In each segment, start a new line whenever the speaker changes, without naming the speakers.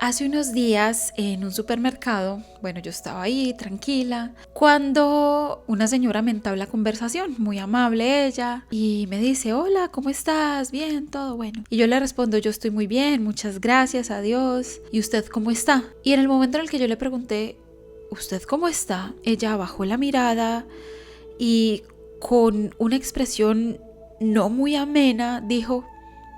Hace unos días en un supermercado, bueno, yo estaba ahí tranquila, cuando una señora me entabla conversación, muy amable ella, y me dice, hola, ¿cómo estás? Bien, todo bueno. Y yo le respondo, yo estoy muy bien, muchas gracias a Dios. ¿Y usted cómo está? Y en el momento en el que yo le pregunté, ¿usted cómo está? Ella bajó la mirada y con una expresión no muy amena dijo,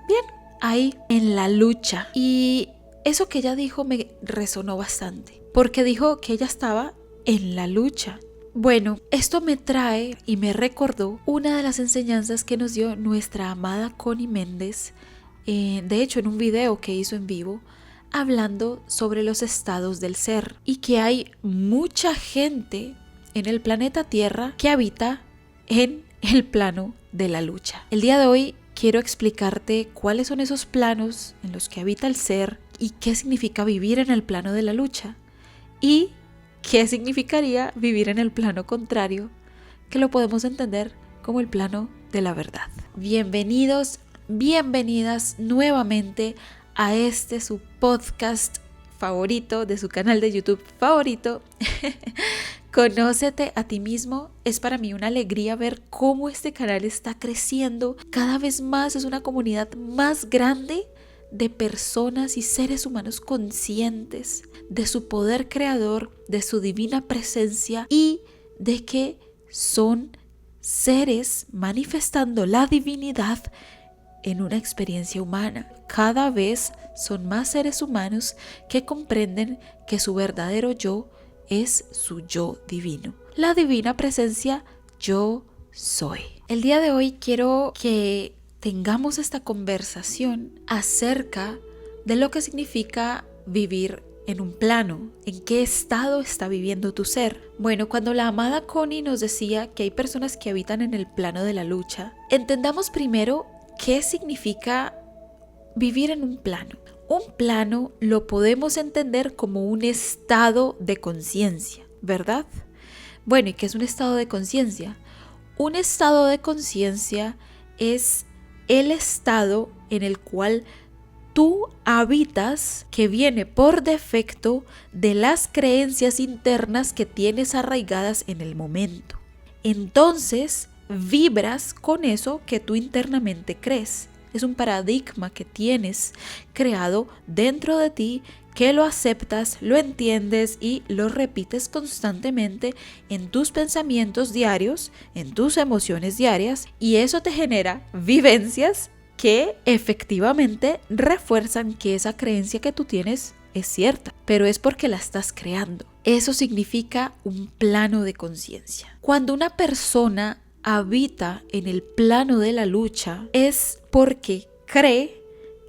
bien, ahí en la lucha. Y eso que ella dijo me resonó bastante, porque dijo que ella estaba en la lucha. Bueno, esto me trae y me recordó una de las enseñanzas que nos dio nuestra amada Connie Méndez, de hecho en un video que hizo en vivo, hablando sobre los estados del ser, y que hay mucha gente en el planeta Tierra que habita en el plano de la lucha. El día de hoy quiero explicarte cuáles son esos planos en los que habita el ser y qué significa vivir en el plano de la lucha y qué significaría vivir en el plano contrario, que lo podemos entender como el plano de la verdad. Bienvenidos, bienvenidas nuevamente a su podcast favorito, de su canal de YouTube favorito. Conócete a ti mismo. Es para mí una alegría ver cómo este canal está creciendo cada vez más. Es una comunidad más grande de personas y seres humanos conscientes de su poder creador, de su divina presencia y de que son seres manifestando la divinidad en una experiencia humana. Cada vez son más seres humanos que comprenden que su verdadero yo es su yo divino. La divina presencia yo soy. El día de hoy quiero que tengamos esta conversación acerca de lo que significa vivir en un plano, en qué estado está viviendo tu ser. Bueno, cuando la amada Connie nos decía que hay personas que habitan en el plano de la lucha, entendamos primero qué significa vivir en un plano. Un plano lo podemos entender como un estado de conciencia, ¿verdad? Bueno, ¿y qué es un estado de conciencia? Un estado de conciencia es el estado en el cual tú habitas, que viene por defecto de las creencias internas que tienes arraigadas en el momento. Entonces, vibras con eso que tú internamente crees. Es un paradigma que tienes creado dentro de ti, que lo aceptas, lo entiendes y lo repites constantemente en tus pensamientos diarios, en tus emociones diarias, y eso te genera vivencias que efectivamente refuerzan que esa creencia que tú tienes es cierta, pero es porque la estás creando. Eso significa un plano de conciencia. Cuando una persona habita en el plano de la lucha es porque cree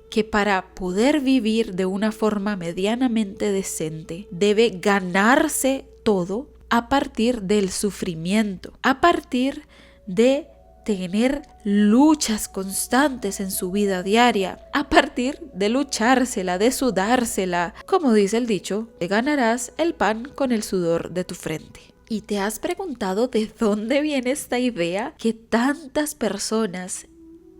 que para poder vivir de una forma medianamente decente debe ganarse todo a partir del sufrimiento, a partir de tener luchas constantes en su vida diaria, a partir de luchársela, de sudársela. Como dice el dicho, te ganarás el pan con el sudor de tu frente. ¿Y te has preguntado de dónde viene esta idea que tantas personas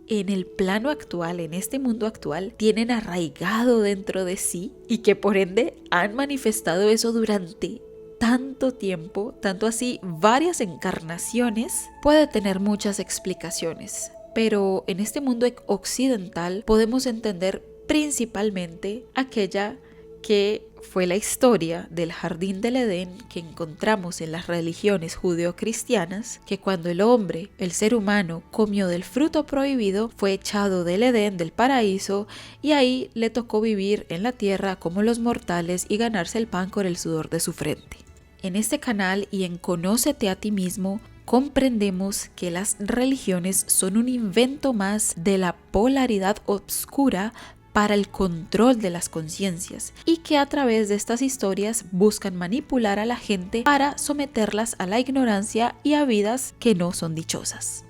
en el plano actual, en este mundo actual, tienen arraigado dentro de sí y que por ende han manifestado eso durante tanto tiempo, tanto así varias encarnaciones? Puede tener muchas explicaciones, pero en este mundo occidental podemos entender principalmente aquella que fue la historia del jardín del Edén que encontramos en las religiones judeocristianas, que cuando el hombre, el ser humano, comió del fruto prohibido, fue echado del Edén, del paraíso, y ahí le tocó vivir en la tierra como los mortales y ganarse el pan con el sudor de su frente. En este canal y en Conócete a ti mismo, comprendemos que las religiones son un invento más de la polaridad oscura para el control de las conciencias y que a través de estas historias buscan manipular a la gente para someterlas a la ignorancia y a vidas que no son dichosas.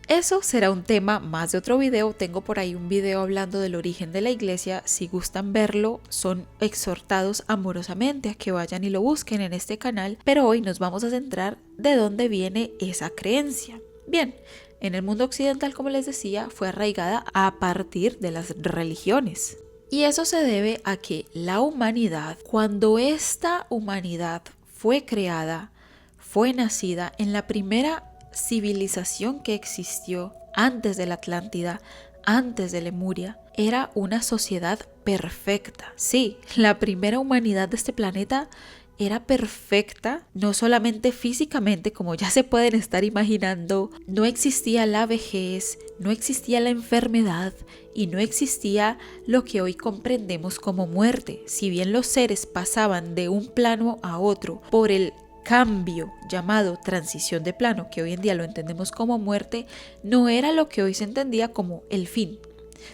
Eso será un tema más de otro video. Tengo por ahí un video hablando del origen de la iglesia. Si gustan verlo, son exhortados amorosamente a que vayan y lo busquen en este canal, pero hoy nos vamos a centrar de dónde viene esa creencia. Bien, en el mundo occidental, como les decía, fue arraigada a partir de las religiones. Y eso se debe a que la humanidad, cuando esta humanidad fue creada, fue nacida en la primera civilización que existió antes de la Atlántida, antes de Lemuria, era una sociedad perfecta. Sí, la primera humanidad de este planeta era perfecta, no solamente físicamente, como ya se pueden estar imaginando. No existía la vejez, no existía la enfermedad y no existía lo que hoy comprendemos como muerte. Si bien los seres pasaban de un plano a otro por el cambio llamado transición de plano, que hoy en día lo entendemos como muerte, no era lo que hoy se entendía como el fin,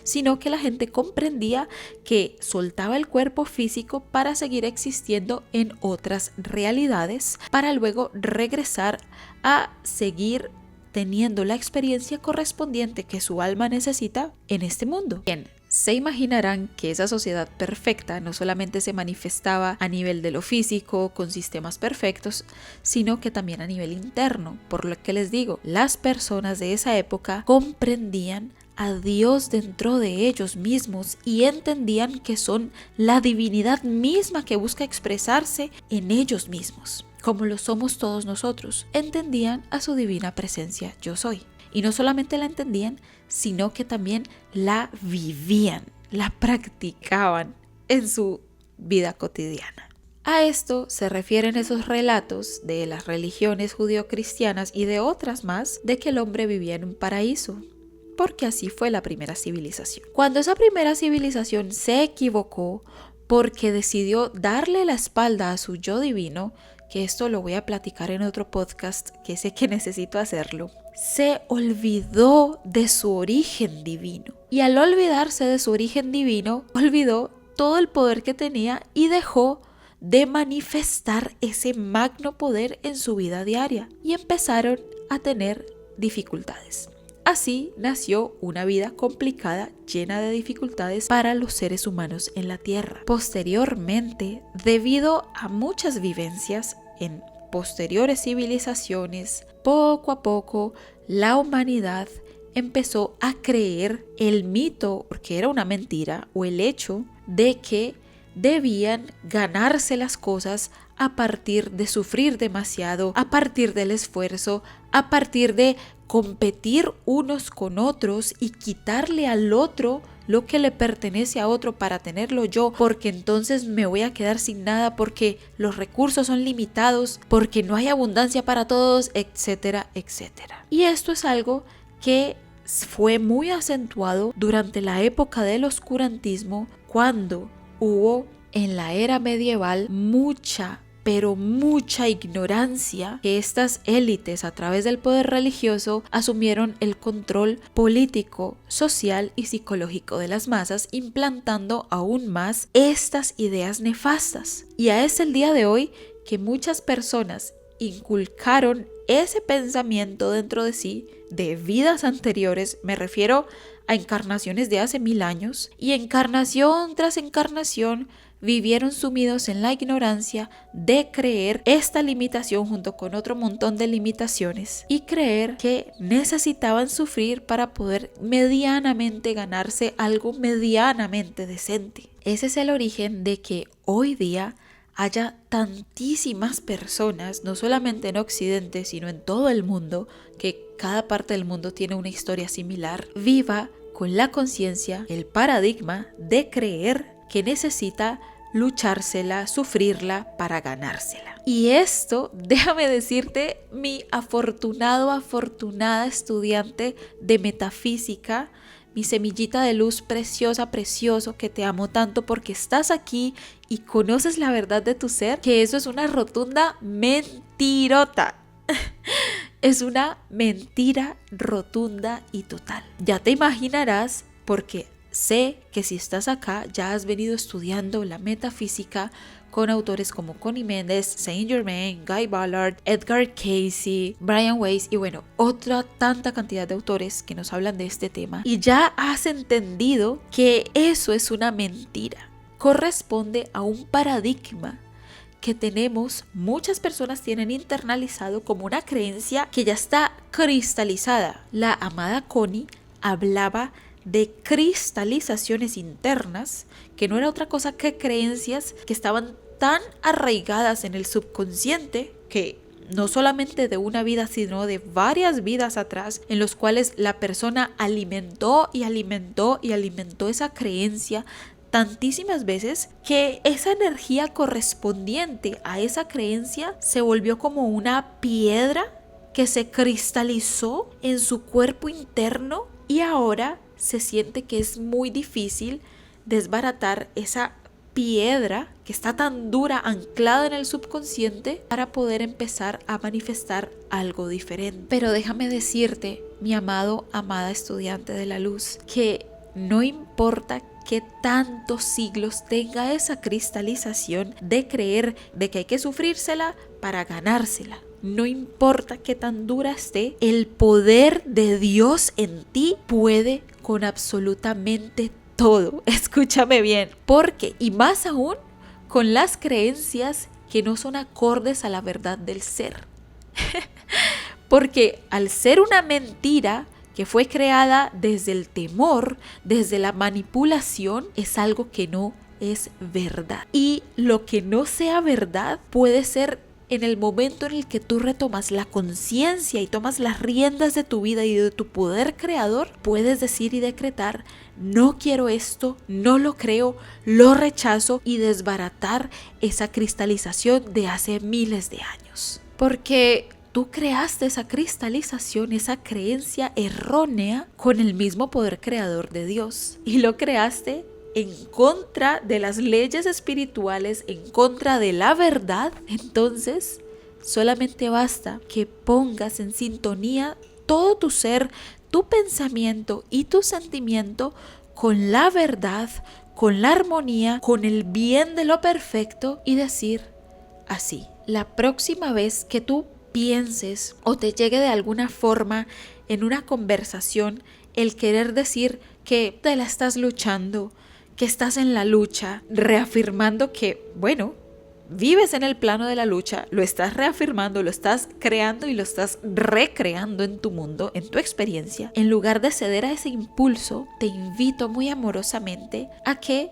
sino que la gente comprendía que soltaba el cuerpo físico para seguir existiendo en otras realidades, para luego regresar a seguir teniendo la experiencia correspondiente que su alma necesita en este mundo. Bien, se imaginarán que esa sociedad perfecta no solamente se manifestaba a nivel de lo físico, con sistemas perfectos, sino que también a nivel interno. Por lo que les digo, las personas de esa época comprendían a Dios dentro de ellos mismos y entendían que son la divinidad misma que busca expresarse en ellos mismos, como lo somos todos nosotros. Entendían a su divina presencia yo soy. Y no solamente la entendían, sino que también la vivían, la practicaban en su vida cotidiana. A esto se refieren esos relatos de las religiones judio-cristianas y de otras más, de que el hombre vivía en un paraíso, porque así fue la primera civilización. Cuando esa primera civilización se equivocó porque decidió darle la espalda a su yo divino, que esto lo voy a platicar en otro podcast, que sé que necesito hacerlo, se olvidó de su origen divino. Y al olvidarse de su origen divino, olvidó todo el poder que tenía y dejó de manifestar ese magno poder en su vida diaria. Y empezaron a tener dificultades. Así nació una vida complicada, llena de dificultades para los seres humanos en la Tierra. Posteriormente, debido a muchas vivencias en posteriores civilizaciones, poco a poco la humanidad empezó a creer el mito, porque era una mentira, o el hecho de que debían ganarse las cosas a partir de sufrir demasiado, a partir del esfuerzo, a partir de competir unos con otros y quitarle al otro lo que le pertenece a otro para tenerlo yo, porque entonces me voy a quedar sin nada, porque los recursos son limitados, porque no hay abundancia para todos, etcétera, etcétera. Y esto es algo que fue muy acentuado durante la época del oscurantismo, cuando hubo en la era medieval mucha ignorancia, que estas élites a través del poder religioso asumieron el control político, social y psicológico de las masas, implantando aún más estas ideas nefastas. Y es el día de hoy que muchas personas inculcaron ese pensamiento dentro de sí de vidas anteriores, me refiero a encarnaciones de hace 1000 años, y encarnación tras encarnación vivieron sumidos en la ignorancia de creer esta limitación junto con otro montón de limitaciones y creer que necesitaban sufrir para poder medianamente ganarse algo medianamente decente. Ese es el origen de que hoy día haya tantísimas personas, no solamente en Occidente, sino en todo el mundo, que cada parte del mundo tiene una historia similar, viva con la conciencia, el paradigma de creer que necesita luchársela, sufrirla para ganársela. Y esto, déjame decirte, mi afortunada estudiante de metafísica, mi semillita de luz preciosa, precioso, que te amo tanto porque estás aquí y conoces la verdad de tu ser, que eso es una rotunda mentirota. Es una mentira rotunda y total. Ya te imaginarás, porque sé que si estás acá ya has venido estudiando la metafísica con autores como Connie Méndez, Saint Germain, Guy Ballard, Edgar Cayce, Brian Weiss y bueno, otra tanta cantidad de autores que nos hablan de este tema, y ya has entendido que eso es una mentira. Corresponde a un paradigma que tenemos, muchas personas tienen internalizado como una creencia que ya está cristalizada. La amada Connie hablaba de cristalizaciones internas, que no era otra cosa que creencias que estaban tan arraigadas en el subconsciente que no solamente de una vida, sino de varias vidas atrás, en los cuales la persona alimentó y alimentó y alimentó esa creencia tantísimas veces que esa energía correspondiente a esa creencia se volvió como una piedra que se cristalizó en su cuerpo interno y ahora se siente que es muy difícil desbaratar esa piedra que está tan dura, anclada en el subconsciente, para poder empezar a manifestar algo diferente. Pero déjame decirte, mi amado, amada estudiante de la luz, que no importa qué tantos siglos tenga esa cristalización de creer de que hay que sufrírsela para ganársela. No importa qué tan dura esté, el poder de Dios en ti puede con absolutamente todo. Escúchame bien, porque y más aún con las creencias que no son acordes a la verdad del ser. Porque al ser una mentira que fue creada desde el temor, desde la manipulación, es algo que no es verdad. Y lo que no sea verdad puede ser en el momento en el que tú retomas la conciencia y tomas las riendas de tu vida y de tu poder creador, puedes decir y decretar: no quiero esto, no lo creo, lo rechazo, y desbaratar esa cristalización de hace miles de años. Porque tú creaste esa cristalización, esa creencia errónea con el mismo poder creador de Dios, y lo creaste en contra de las leyes espirituales, en contra de la verdad. Entonces, solamente basta que pongas en sintonía todo tu ser, tu pensamiento y tu sentimiento con la verdad, con la armonía, con el bien de lo perfecto, y decir así: la próxima vez que tú pienses o te llegue de alguna forma en una conversación el querer decir que te la estás luchando, que estás en la lucha, reafirmando que, bueno, vives en el plano de la lucha, lo estás reafirmando, lo estás creando y lo estás recreando en tu mundo, en tu experiencia. En lugar de ceder a ese impulso, te invito muy amorosamente a que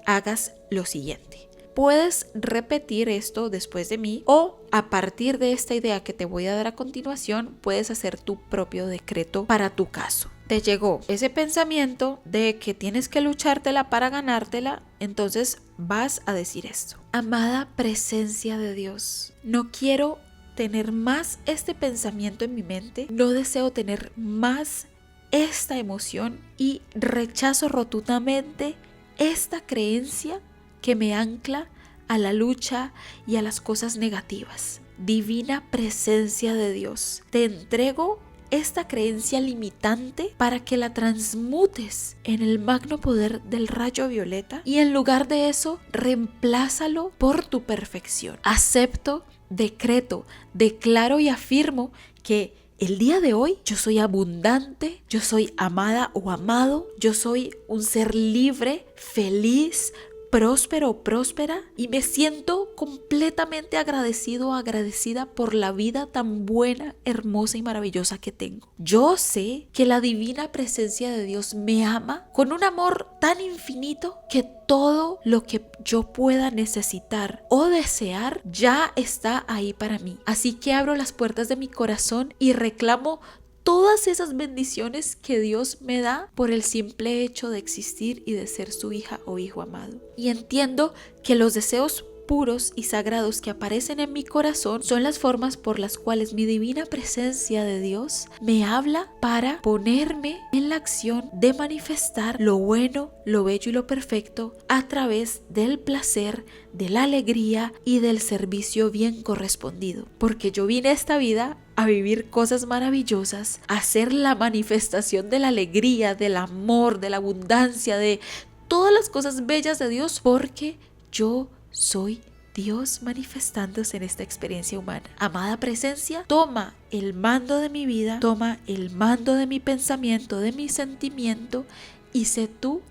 hagas lo siguiente. Puedes repetir esto después de mí, o a partir de esta idea que te voy a dar a continuación, puedes hacer tu propio decreto para tu caso. Te llegó ese pensamiento de que tienes que luchártela para ganártela, entonces vas a decir esto: amada presencia de Dios, no quiero tener más este pensamiento en mi mente, no deseo tener más esta emoción y rechazo rotundamente esta creencia que me ancla a la lucha y a las cosas negativas. Divina presencia de Dios, te entrego esta creencia limitante para que la transmutes en el magno poder del rayo violeta, y en lugar de eso, reemplázalo por tu perfección. Acepto, decreto, declaro y afirmo que el día de hoy yo soy abundante, yo soy amada o amado, yo soy un ser libre, feliz, próspero o próspera, y me siento completamente agradecido o agradecida por la vida tan buena, hermosa y maravillosa que tengo. Yo sé que la divina presencia de Dios me ama con un amor tan infinito que todo lo que yo pueda necesitar o desear ya está ahí para mí. Así que abro las puertas de mi corazón y reclamo todas esas bendiciones que Dios me da por el simple hecho de existir y de ser su hija o hijo amado. Y entiendo que los deseos puros y sagrados que aparecen en mi corazón son las formas por las cuales mi divina presencia de Dios me habla para ponerme en la acción de manifestar lo bueno, lo bello y lo perfecto a través del placer, de la alegría y del servicio bien correspondido. Porque yo vine a esta vida a vivir cosas maravillosas, a ser la manifestación de la alegría, del amor, de la abundancia, de todas las cosas bellas de Dios, porque yo soy Dios manifestándose en esta experiencia humana. Amada presencia, toma el mando de mi vida, toma el mando de mi pensamiento, de mi sentimiento, y sé tú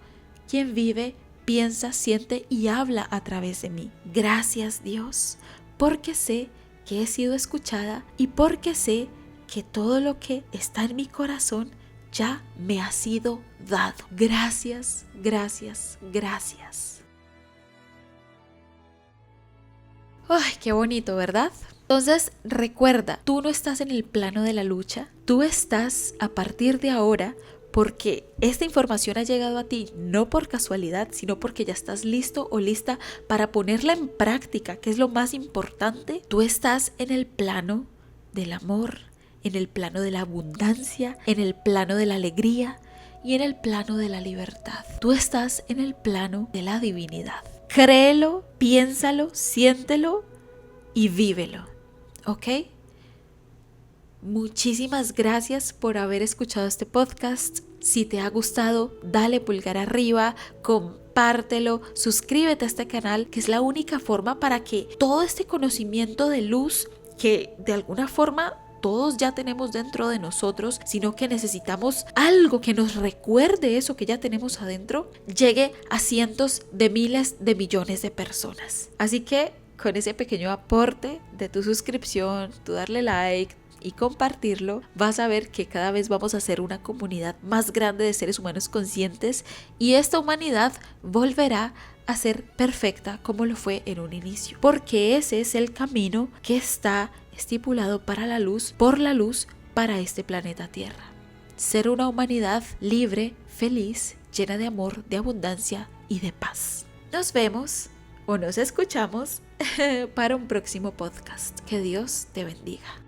quien vive, piensa, siente y habla a través de mí. Gracias, Dios, porque sé que he sido escuchada y porque sé que todo lo que está en mi corazón ya me ha sido dado. Gracias, gracias, gracias. ¡Ay, qué bonito!, ¿verdad? Entonces, recuerda, tú no estás en el plano de la lucha, tú estás a partir de ahora, porque esta información ha llegado a ti no por casualidad, sino porque ya estás listo o lista para ponerla en práctica, que es lo más importante. Tú estás en el plano del amor, en el plano de la abundancia, en el plano de la alegría y en el plano de la libertad. Tú estás en el plano de la divinidad. Créelo, piénsalo, siéntelo y vívelo, ¿ok? Muchísimas gracias por haber escuchado este podcast. Si te ha gustado, dale pulgar arriba, compártelo, suscríbete a este canal, que es la única forma para que todo este conocimiento de luz, que de alguna forma todos ya tenemos dentro de nosotros, sino que necesitamos algo que nos recuerde eso que ya tenemos adentro, llegue a cientos de miles de millones de personas. Así que con ese pequeño aporte de tu suscripción, tu darle like y compartirlo, vas a ver que cada vez vamos a ser una comunidad más grande de seres humanos conscientes, y esta humanidad volverá a ser perfecta como lo fue en un inicio, porque ese es el camino que está estipulado para la luz, por la luz, para este planeta Tierra. Ser una humanidad libre, feliz, llena de amor, de abundancia y de paz. Nos vemos o nos escuchamos para un próximo podcast. Que Dios te bendiga.